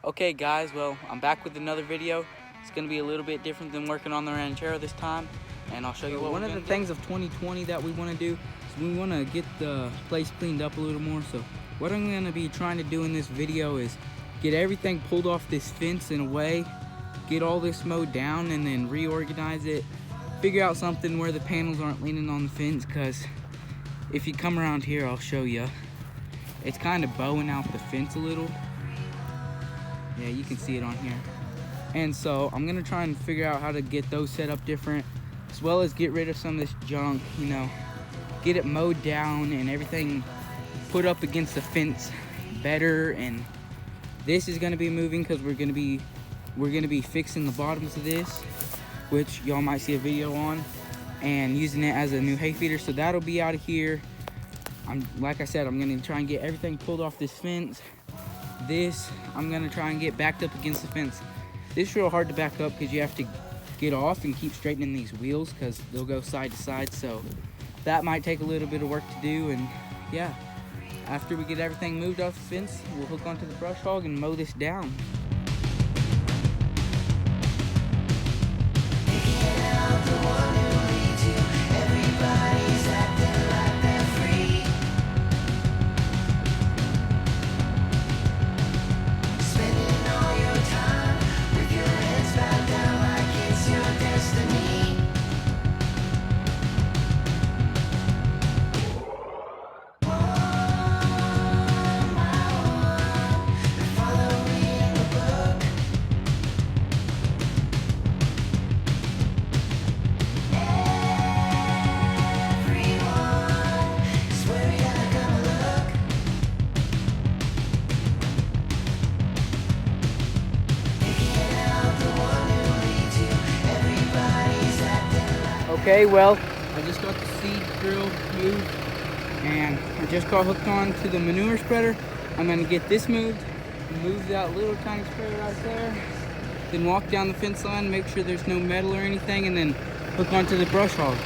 Okay guys, well, I'm back with another video. It's going to be a little bit different than working on the ranchero this time, and I'll show you what one of the things of 2020 that we want to do is we want to get the place cleaned up a little more. So what I'm going to be trying to do in this video is get everything pulled off this fence in a way, get all this mowed down, and then reorganize it, figure out something where the panels aren't leaning on the fence, because if you come around here, I'll show you, it's kind of bowing out the fence a little. Yeah, you can see it on here. And so I'm gonna try and figure out how to get those set up different, as well as get rid of some of this junk, you know, get it mowed down and everything put up against the fence better. And this is gonna be moving because we're gonna be fixing the bottoms of this, which y'all might see a video on, and using it as a new hay feeder. So that'll be out of here. Like I said, I'm gonna try and get everything pulled off this fence. This, I'm gonna try and get backed up against the fence. This is real hard to back up because you have to get off and keep straightening these wheels because they'll go side to side. So that might take a little bit of work to do. And yeah, after we get everything moved off the fence, we'll hook onto the brush hog and mow this down. Okay, well, I just got the seed drill moved, and I just got hooked on to the manure spreader. I'm gonna get this moved, move that little tiny spreader right there, then walk down the fence line, make sure there's no metal or anything, and then hook onto the brush hog.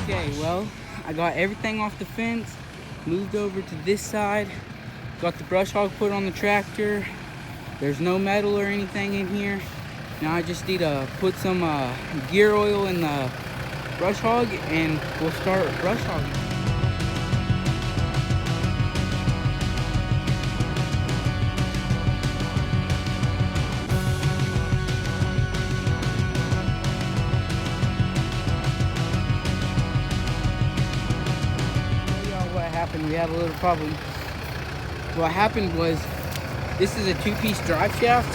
Okay, well, I got everything off the fence, moved over to this side, got the brush hog put on the tractor. There's no metal or anything in here. Now I just need to put some gear oil in the brush hog and we'll start brush hogging. What happened? We had a little problem. What happened was, this is a two-piece drive shaft,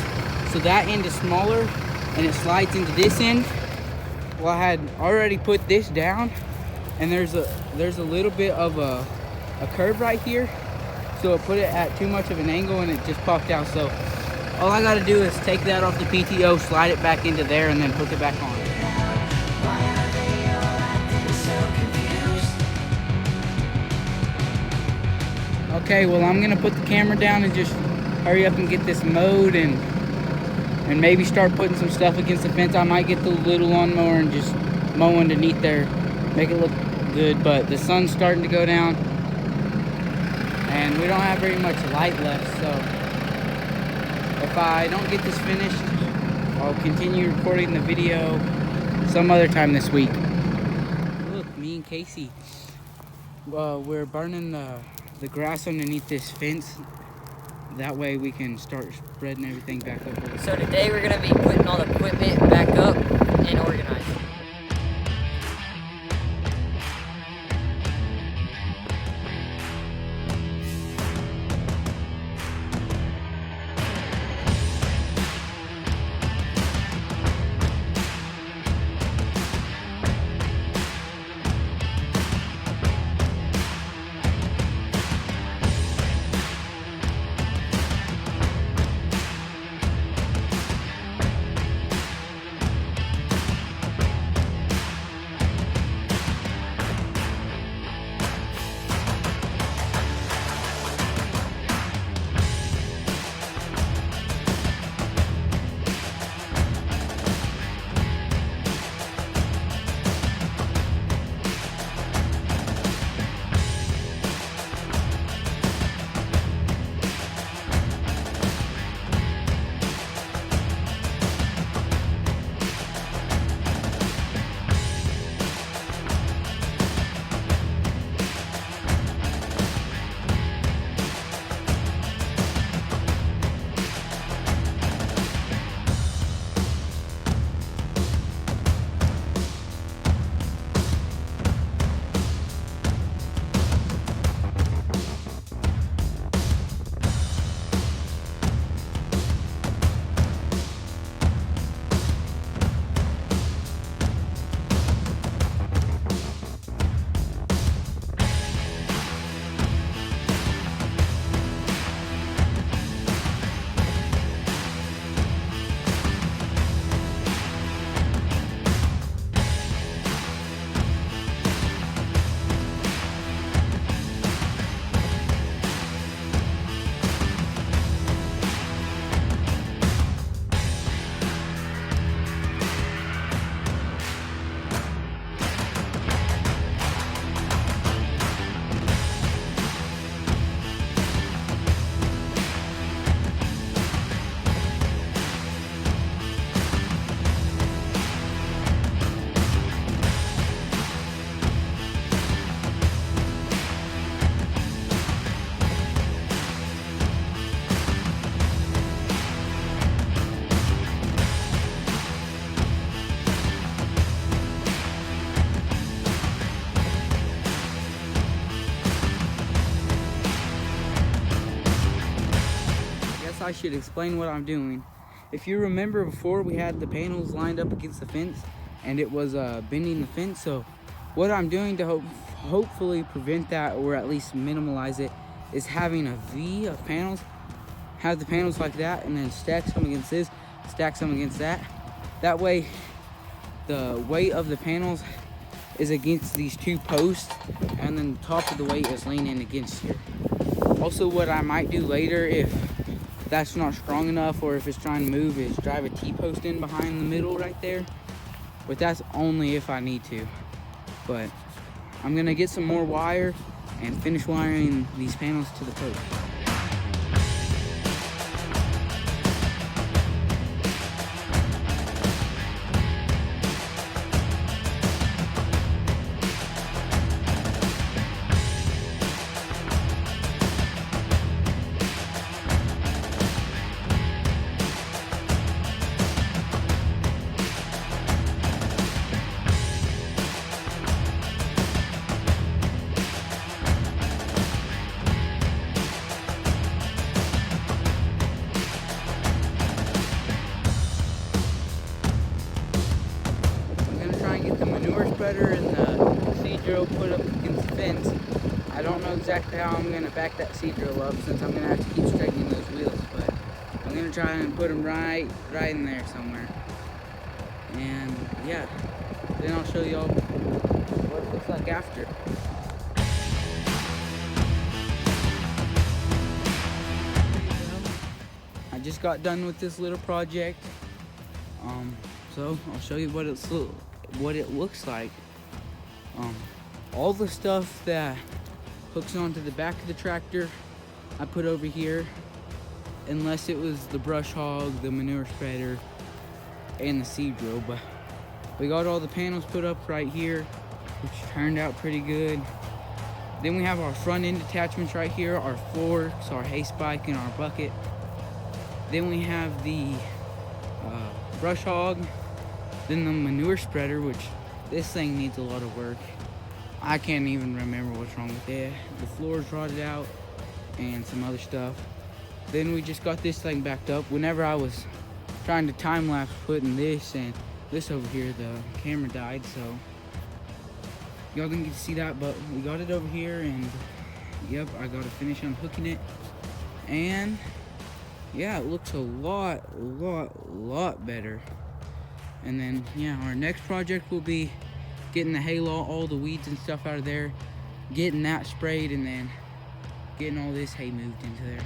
so that end is smaller and it slides into this end. Well, I had already put this down, and there's a little bit of a curve right here, so it put it at too much of an angle and it just popped out. So all I gotta do is take that off the PTO, slide it back into there, and then hook it back on. Okay, well, I'm gonna put the camera down and just hurry up and get this mowed and maybe start putting some stuff against the fence. I might get the little lawnmower and just mow underneath there, make it look good. But the sun's starting to go down and we don't have very much light left, so if I don't get this finished, I'll continue recording the video some other time this week. Look, me and Casey, we're burning the grass underneath this fence. That way we can start spreading everything back up. So today we're going to be putting all the equipment back up and organized. I should explain what I'm doing. If you remember before, we had the panels lined up against the fence and it was bending the fence. So what I'm doing to hopefully prevent that, or at least minimize it, is having a V of panels. Have the panels like that and then stack some against this, stack some against that. That way the weight of the panels is against these two posts and then the top of the weight is leaning against here. Also, what I might do later, if that's not strong enough or if it's trying to move, is drive a T-post in behind the middle right there. But that's only if I need to. But I'm gonna get some more wire and finish wiring these panels to the post. Spreader and the seed drill put up against the fence. I don't know exactly how I'm going to back that seed drill up, since I'm going to have to keep straightening those wheels, but I'm going to try and put them right in there somewhere. And yeah, then I'll show y'all what it looks like after. I just got done with this little project, so I'll show you what it looks like. All the stuff that hooks onto the back of the tractor I put over here, unless it was the brush hog, the manure spreader, and the seed drill. But we got all the panels put up right here, which turned out pretty good. Then we have our front end attachments right here, our forks, our hay spike, and our bucket. Then we have the brush hog, then the manure spreader, which this thing needs a lot of work. I can't even remember what's wrong with it. The floor's rotted out and some other stuff. Then we just got this thing backed up. Whenever I was trying to time lapse putting this and this over here, the camera died, so y'all didn't get to see that, but we got it over here, and yep, I got to finish unhooking it. And yeah, it looks a lot better. And then yeah, our next project will be getting the hay law, all the weeds and stuff out of there, getting that sprayed, and then getting all this hay moved into there.